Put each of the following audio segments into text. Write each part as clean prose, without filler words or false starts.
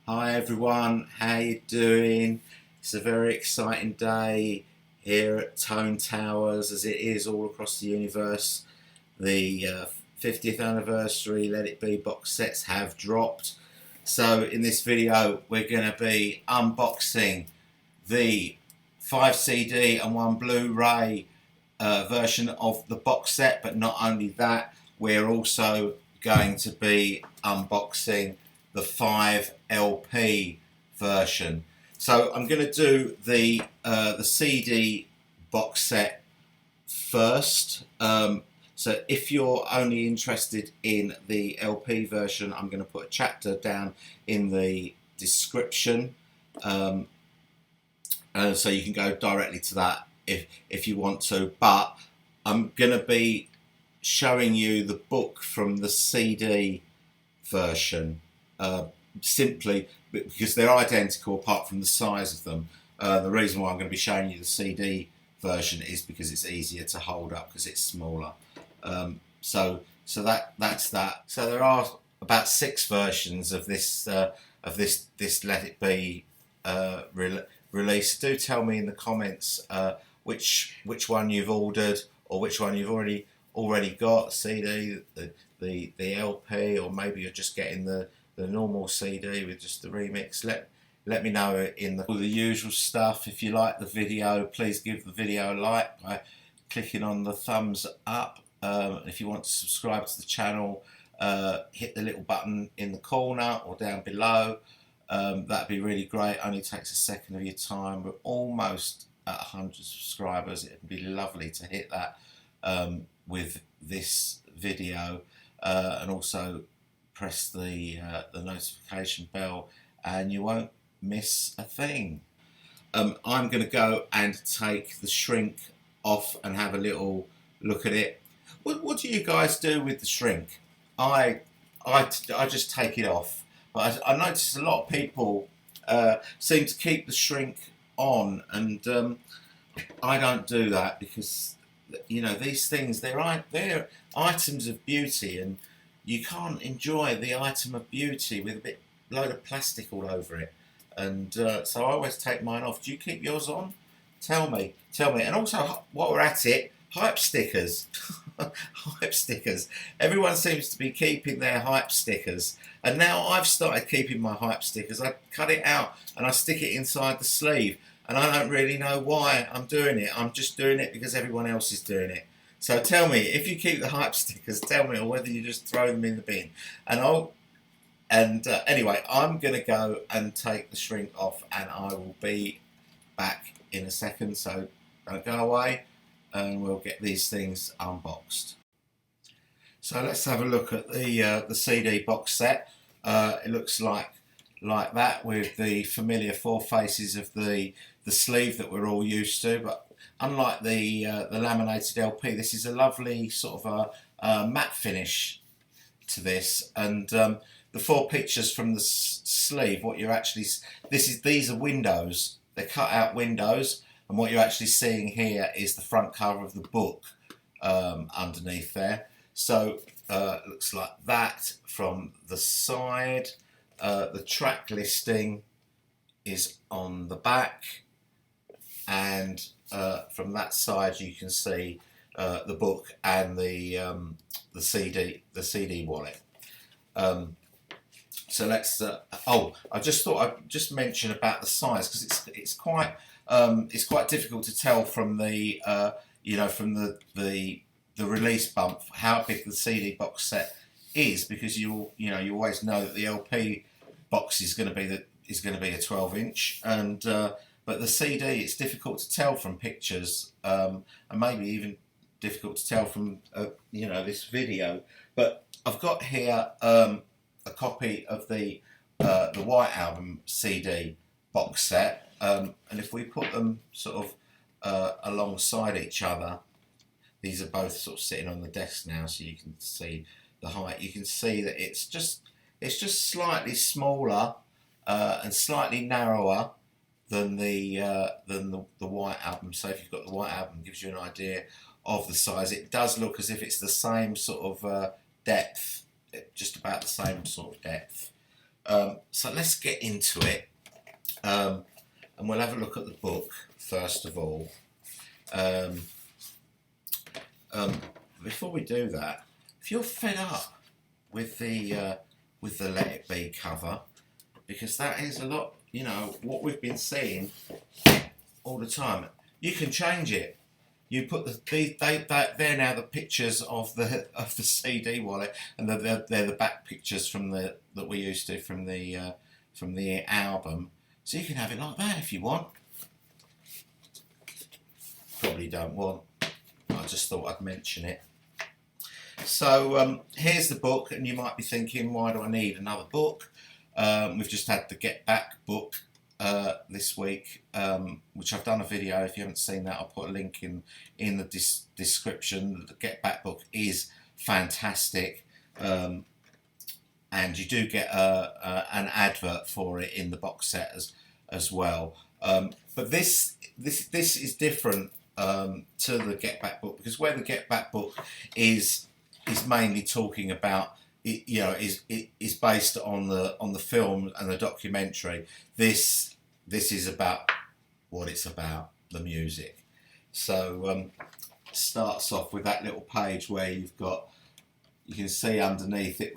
Hi everyone, how you doing? It's a very exciting day here at Tone Towers, as it is all across the universe. The 50th anniversary Let It Be box sets have dropped. So in this video we're going to be unboxing the 5 CD and 1 Blu-ray version of the box set, but not only that, we're also going to be unboxing the 5 LP version. So I'm going to do the CD box set first. So if you're only interested in the LP version, I'm going to put a chapter down in the description, so you can go directly to that if you want to. But I'm going to be showing you the book from the CD version, simply because they're identical apart from the size of them. The reason why I'm going to be showing you the CD version is because it's easier to hold up because it's smaller. So that's that. So there are about 6 versions of this Let It Be release. Do tell me in the comments which one you've ordered, or which one you've already got, CD, the LP, or maybe you're just getting the normal CD with just the remix. Let me know in all the usual stuff. If you like the video, please give the video a like by clicking on the thumbs up. If you want to subscribe to the channel, hit the little button in the corner or down below. That'd be really great. Only takes a second of your time. We're almost at 100 subscribers. It'd be lovely to hit that with this video, and also press the notification bell and you won't miss a thing. I'm going to go and take the shrink off and have a little look at it. What do you guys do with the shrink? I just take it off, but I notice a lot of people seem to keep the shrink on, and I don't do that because, you know, these things, they're items of beauty, and you can't enjoy the item of beauty with a load of plastic all over it. And so I always take mine off. Do you keep yours on? Tell me. And also, while we're at it, hype stickers. Hype stickers. Everyone seems to be keeping their hype stickers, and now I've started keeping my hype stickers. I cut it out and I stick it inside the sleeve, and I don't really know why I'm doing it. I'm just doing it because everyone else is doing it. So tell me, if you keep the hype stickers, tell me, or whether you just throw them in the bin. Anyway, I'm going to go and take the shrink off, and I will be back in a second. So don't go away, and we'll get these things unboxed. So let's have a look at the CD box set. It looks like that, with the familiar 4 faces of the sleeve that we're all used to, but unlike the laminated LP, this is a lovely sort of a matte finish to this, and the 4 pictures from the sleeve, what you're actually, these are windows. They're cut out windows, and what you're actually seeing here is the front cover of the book underneath there. So it looks like that from the side. The track listing is on the back, and from that side you can see the book and the CD wallet. So let's. I just thought I'd just mention about the size, because it's quite difficult to tell from the from the release bump how big the CD box set is, because you always know that the LP box is going to be a 12-inch, and but the CD, it's difficult to tell from pictures, and maybe even difficult to tell from this video. But I've got here a copy of the White Album CD box set, and if we put them sort of alongside each other, these are both sort of sitting on the desk now, so you can see the height. You can see that it's just slightly smaller and slightly narrower than the White Album. So if you've got the White Album, it gives you an idea of the size. It does look as if it's the same sort of depth, just about the same sort of depth. So let's get into it, and we'll have a look at the book first of all. Before we do that, if you're fed up with the Let It Be cover, because that is a lot, you know, what we've been seeing all the time, you can change it. You put they're now the pictures of the CD wallet, and they're the back pictures from that we used to from the album. So you can have it like that if you want. Probably don't want. I just thought I'd mention it. So here's the book, and you might be thinking, why do I need another book? We've just had the Get Back book this week, which I've done a video. If you haven't seen that, I'll put a link in the description. The Get Back book is fantastic, and you do get an advert for it in the box set as well. But this is different to the Get Back book, because where the Get Back book is mainly talking about, you know, is based on the film and the documentary. This is about what it's about, the music. So starts off with that little page where you can see underneath it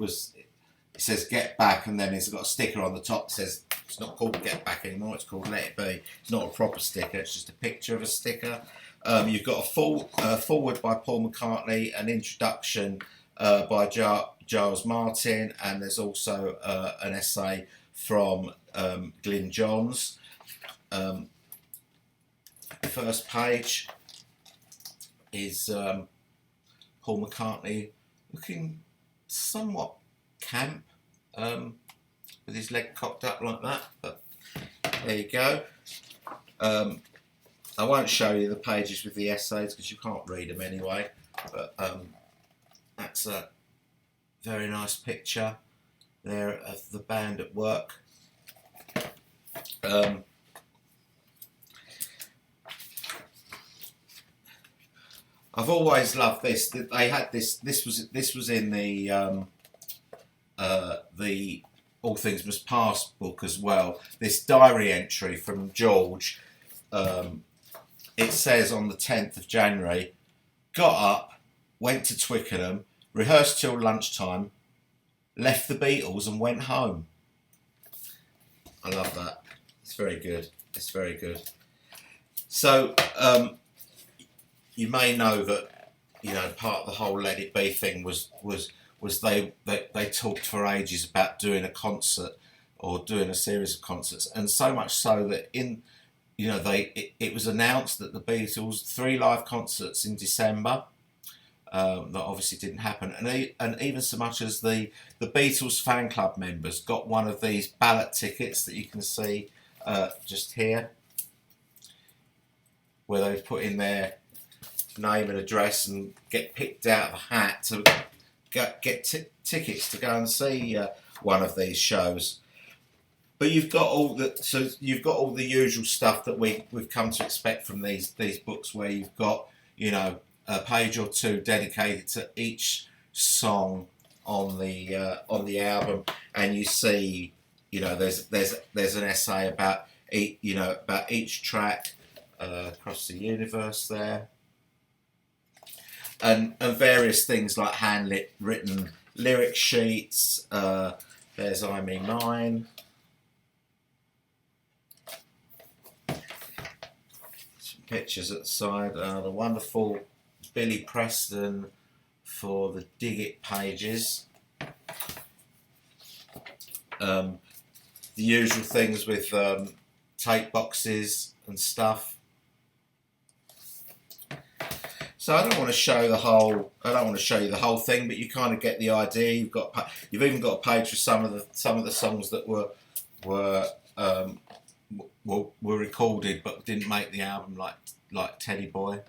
says Get Back, and then it's got a sticker on the top that says it's not called Get Back anymore, it's called Let It Be. It's not a proper sticker, it's just a picture of a sticker. You've got a forward by Paul McCartney, an introduction by Giles Martin, and there's also an essay from Glyn Johns. First page is Paul McCartney looking somewhat camp, with his leg cocked up like that, but there you go. I won't show you the pages with the essays because you can't read them anyway, but that's a very nice picture there of the band at work. I've always loved this. They had this. This was in the All Things Must Pass book as well. This diary entry from George. It says on the 10th of January, got up, went to Twickenham, rehearsed till lunchtime, left the Beatles and went home. I love that. It's very good. It's very good. So you may know that, you know, part of the whole Let It Be thing was they talked for ages about doing a concert or doing a series of concerts, and so much so that it was announced that the Beatles 3 live concerts in December. That obviously didn't happen, and even so much as the Beatles fan club members got one of these ballot tickets that you can see just here, where they've put in their name and address and get picked out of a hat to get tickets to go and see one of these shows. But you've got all the usual stuff that we've come to expect from these books, where you've got, you know, a page or two dedicated to each song on the album, and you see, you know, there's an essay about each track across the universe there, and various things like written lyric sheets. There's I Me Mine. Pictures at the side, the wonderful Billy Preston for the Dig It pages. The usual things with tape boxes and stuff. So I don't want to show the whole. I don't want to show you the whole thing, but you kind of get the idea. You've even got a page for some of the songs that were recorded but didn't make the album, like Teddy Boy.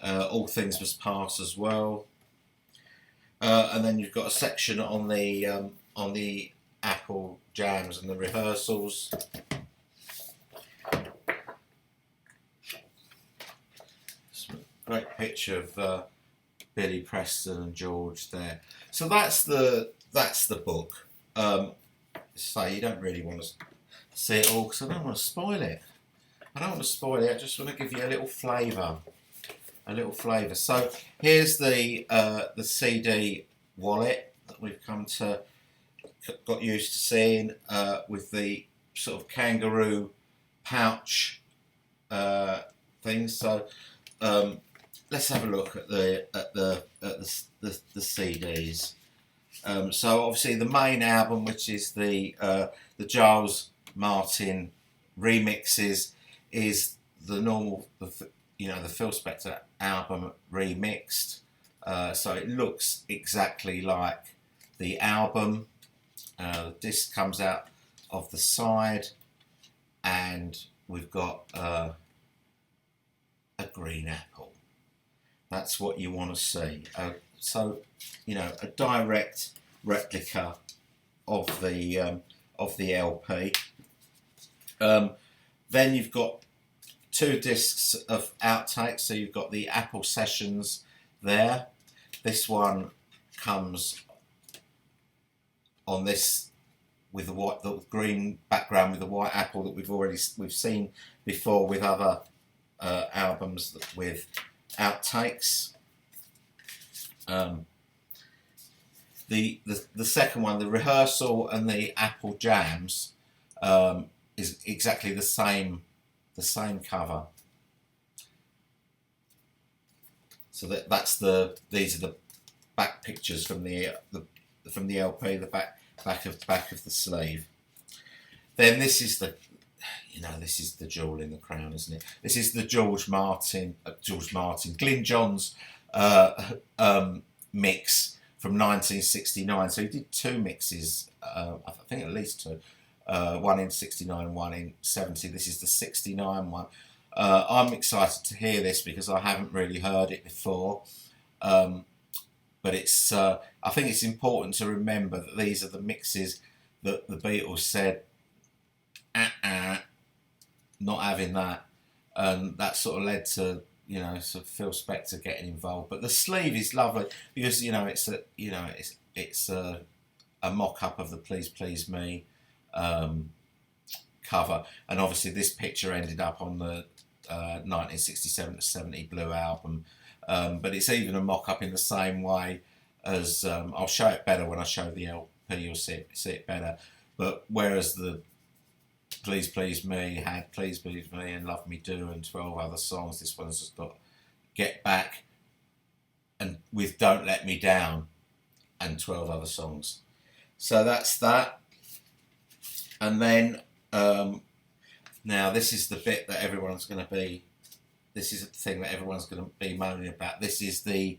All Things Must Pass as well, and then you've got a section on the Apple jams and the rehearsals. Great picture of Billy Preston and George there. So that's the book. So you don't really want to see it all because I don't want to spoil it. I don't want to spoil it. I just want to give you a little flavour. So here's the CD wallet that we've got used to seeing with the sort of kangaroo pouch things. So let's have a look at the CDs. So obviously the main album, which is the Giles Martin remixes, is the normal, the Phil Spector album remixed. So it looks exactly like the album. The disc comes out of the side, and we've got a green apple. That's what you want to see. So, a direct replica of the LP. Then you've got 2 discs of outtakes. So you've got the Apple Sessions there. This one comes on this with the green background with the white apple that we've seen before with other albums with outtakes. The second one, the Rehearsal and the Apple Jams, is exactly the same cover. So these are the back pictures from the LP, the back of the sleeve. Then this is the jewel in the crown, isn't it? This is the Glyn Johns mix from 1969. So he did 2 mixes, I think at least 2. One in 69, one in 70. This is the 69 one. I'm excited to hear this because I haven't really heard it before. But it's I think it's important to remember that these are the mixes that the Beatles said, not having that, and that sort of led to sort of Phil Spector getting involved. But the sleeve is lovely because it's a mock-up of the Please Please Me cover, and obviously this picture ended up on the 1967 to 70 Blue album. But it's even a mock-up in the same way as I'll show it better when I show the LP. You'll see it better. But whereas the Please Please Me had Please Please Me and Love Me Do and 12 other songs, this one's just got Get Back and with Don't Let Me Down and 12 other songs. So that's that. And then now this is the bit that everyone's going to be. This is the thing that everyone's going to be moaning about. This is the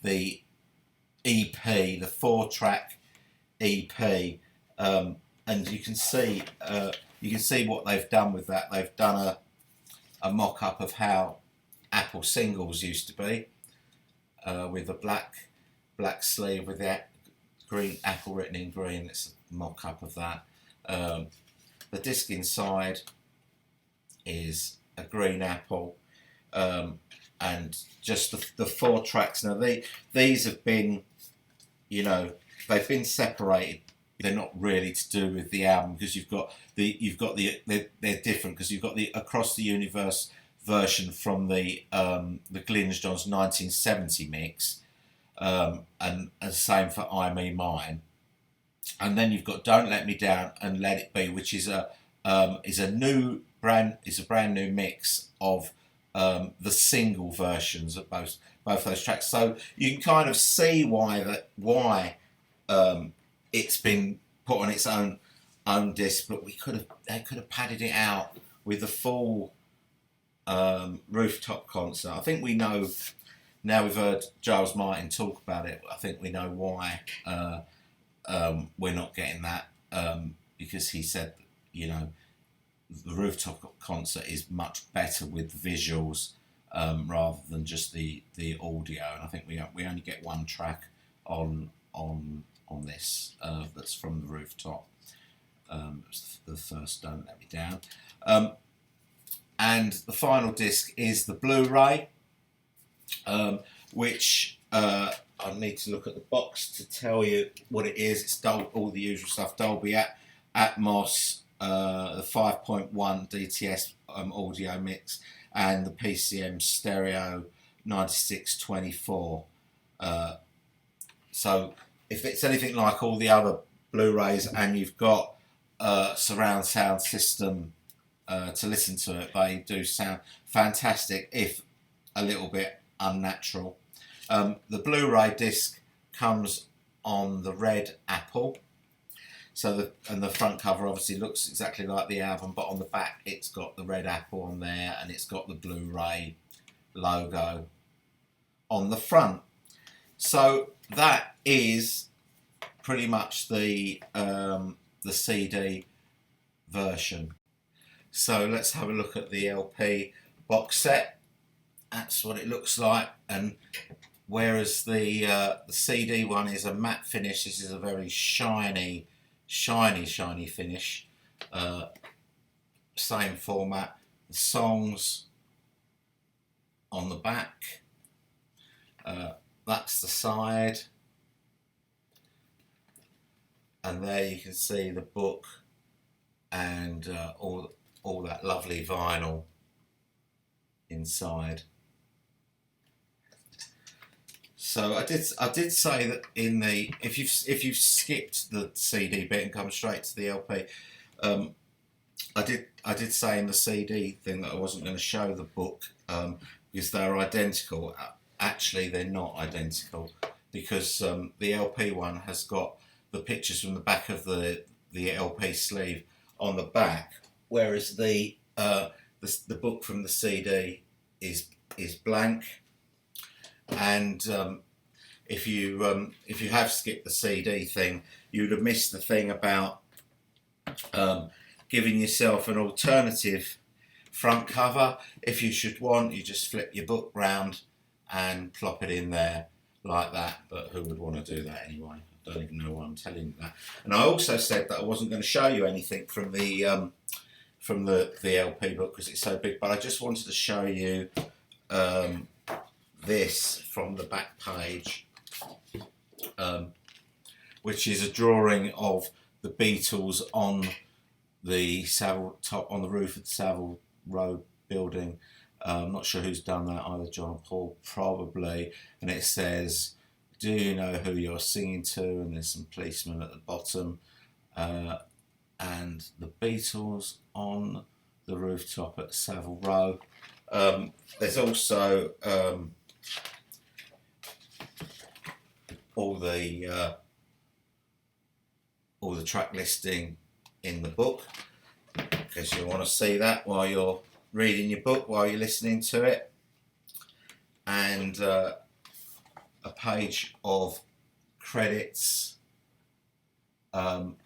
EP, the 4-track EP, and you can see what they've done with that. They've done a mock-up of how Apple singles used to be, with a black sleeve with the green apple written in green. It's a mock-up of that. The disc inside is a green apple. And just the 4 tracks. Now these have been, they've been separated. They're not really to do with the album because they're different because you've got the Across the Universe version from the Glyn Johns 1970 mix, and the same for I Me Mine, and then you've got Don't Let Me Down and Let It Be, which is a brand new mix of the single versions of both those tracks. So you can kind of see why it's been put on its own disc, but they could have padded it out with the full rooftop concert. I think we know now. We've heard Giles Martin talk about it. I think we know why we're not getting that, because he said the rooftop concert is much better with visuals rather than just the audio. And I think we only get 1 track on this that's from the rooftop. It's the first Don't Let Me Down. And the final disc is the Blu-ray, which I need to look at the box to tell you what it is. It's all the usual stuff: Dolby Atmos, the 5.1 DTS audio mix, and the PCM stereo 9624. So if it's anything like all the other Blu-rays and you've got a surround sound system to listen to it, they do sound fantastic, if a little bit unnatural. The Blu-ray disc comes on the red apple, so the front cover obviously looks exactly like the album, but on the back it's got the red apple on there, and it's got the Blu-ray logo on the front. So that is pretty much the CD version. So let's have a look at the LP box set. That's what it looks like, and whereas the CD one is a matte finish, this is a very shiny finish. Same format. The songs on the back. That's the side, and there you can see the book and all that lovely vinyl inside. So I did say that in the if you've skipped the CD bit and come straight to the LP, I did say in the CD thing that I wasn't going to show the book because they're identical. Actually, they're not identical, because the LP one has got the pictures from the back of the LP sleeve on the back, whereas the book from the CD is blank. And if you have skipped the CD thing, you'd have missed the thing about giving yourself an alternative front cover. If you should want, you just flip your book round and plop it in there like that. But who would want to do that anyway? I don't even know why I'm telling you that. And I also said that I wasn't going to show you anything from the LP book because it's so big, but I just wanted to show you this from the back page, which is a drawing of the Beatles on the roof of the Savile Row building. I'm not sure who's done that, either John or Paul, probably. And it says, "Do you know who you're singing to?" And there's some policemen at the bottom, and the Beatles on the rooftop at Savile Row. There's also all the track listing in the book, because you want to see that while you're reading your book, while you're listening to it, and a page of credits. I don't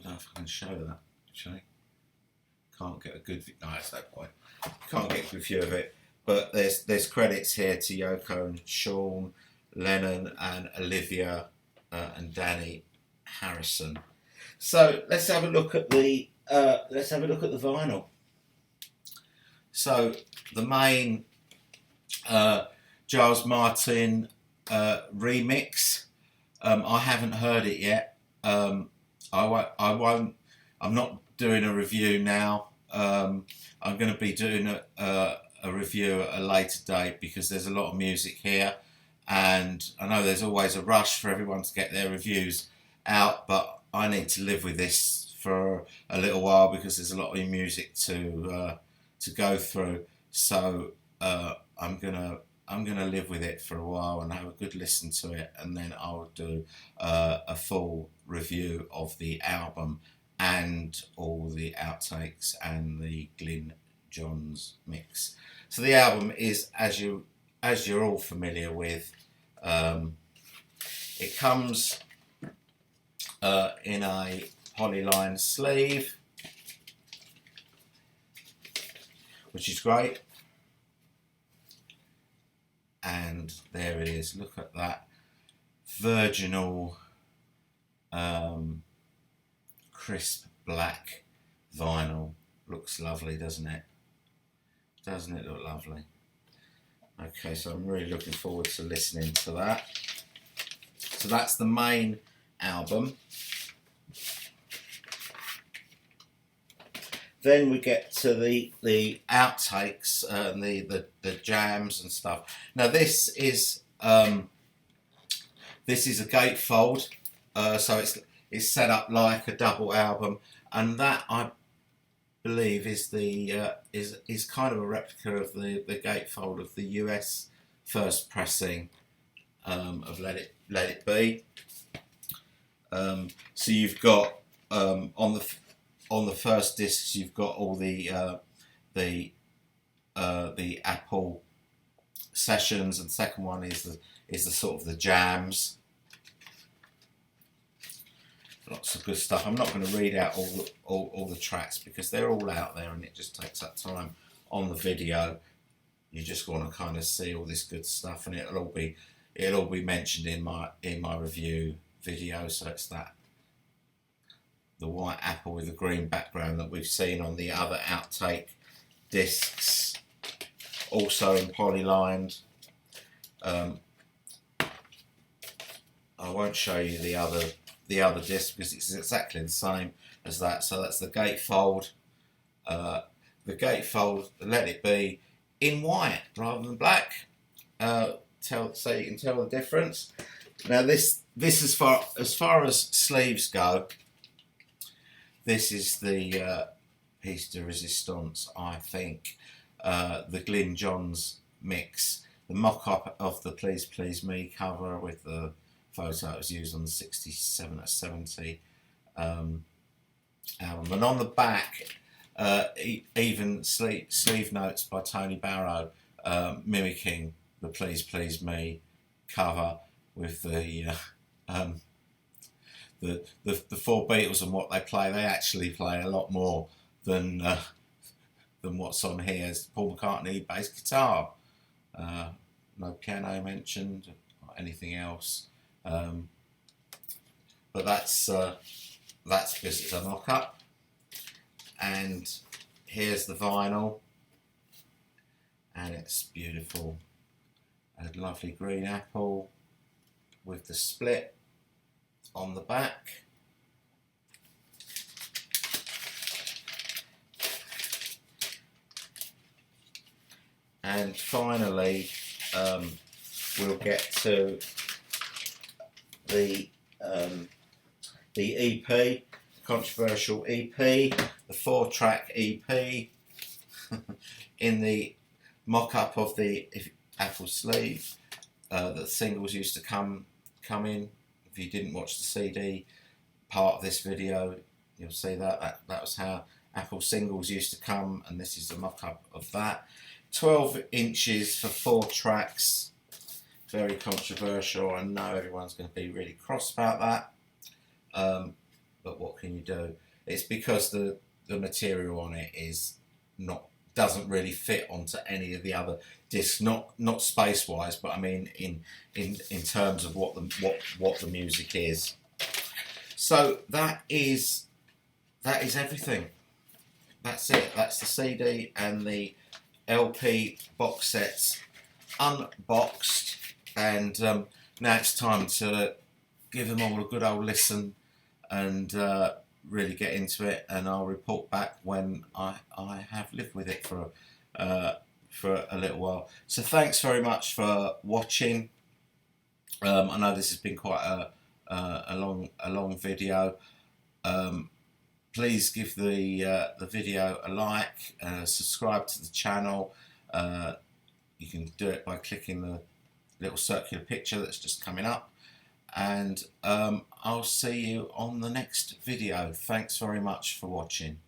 know if I can show that actually. Can't get a good view. No, it's no point. Can't get a good view of it. But there's credits here to Yoko and Sean, Lennon and Olivia, and Danny Harrison. So let's have a look at the vinyl. So the main Giles Martin remix. I haven't heard it yet. I won't. I'm not doing a review now. I'm going to be doing a review at a later date because there's a lot of music here, and I know there's always a rush for everyone to get their reviews out, but I need to live with this for a little while because there's a lot of music to go through. So I'm gonna live with it for a while and have a good listen to it, and then I'll do a full review of the album and all the outtakes and the Glyn Johns mix. So the album is, as you're all familiar with, it comes in a polyline sleeve, which is great. And there it is. Look at that virginal, crisp black vinyl. Looks lovely, doesn't it? Doesn't it look lovely? Okay, so I'm really looking forward to listening to that. So that's the main album. Then we get to the outtakes and the jams and stuff. Now this is a gatefold, so it's set up like a double album, and that I believe is the is kind of a replica of the gatefold of the US first pressing of Let It Be. So you've got on the first discs you've got all the Apple sessions, and the second one is the sort of the jams. Lots of good stuff. I'm not going to read out all the tracks because they're all out there, and it just takes up time on the video. You just want to kind of see all this good stuff, and it'll all be mentioned in my review video. So it's the white apple with the green background that we've seen on the other outtake discs, also in polylined. I won't show you the other disc because it's exactly the same as that. So that's the gatefold. The gatefold, Let It Be, in white rather than black. So you can tell the difference. Now this as far as sleeves go, this is the piece de resistance, I think. The Glyn Johns mix, the mock-up of the Please Please Me cover with the photo that was used on the 67 or 70 album, and on the back even sleeve notes by Tony Barrow mimicking the Please Please Me cover with the four Beatles and what they play. They actually play a lot more than what's on here. It's Paul McCartney bass guitar, no piano mentioned or anything else. But that's because it's a mock-up. And here's the vinyl, and it's beautiful. A lovely green apple with the split on the back. And finally, we'll get to the EP, controversial EP, the 4-track EP in the mock-up of the Apple sleeve. The singles used to come in. If you didn't watch the CD part of this video, you'll see that was how Apple singles used to come, and this is the mock-up of that. 12 inches for 4 tracks. Very controversial. I know everyone's going to be really cross about that, but what can you do? It's because the material on it doesn't really fit onto any of the other discs, not space wise, but I mean in terms of what the music is. So that is everything. That's it. That's the CD and the LP box sets unboxed, and now it's time to give them all a good old listen and really get into it, and I'll report back when I have lived with it for a little while. So thanks very much for watching. I know this has been quite a long video. Please give the video a like, subscribe to the channel. You can do it by clicking the little circular picture that's just coming up, and I'll see you on the next video. Thanks very much for watching.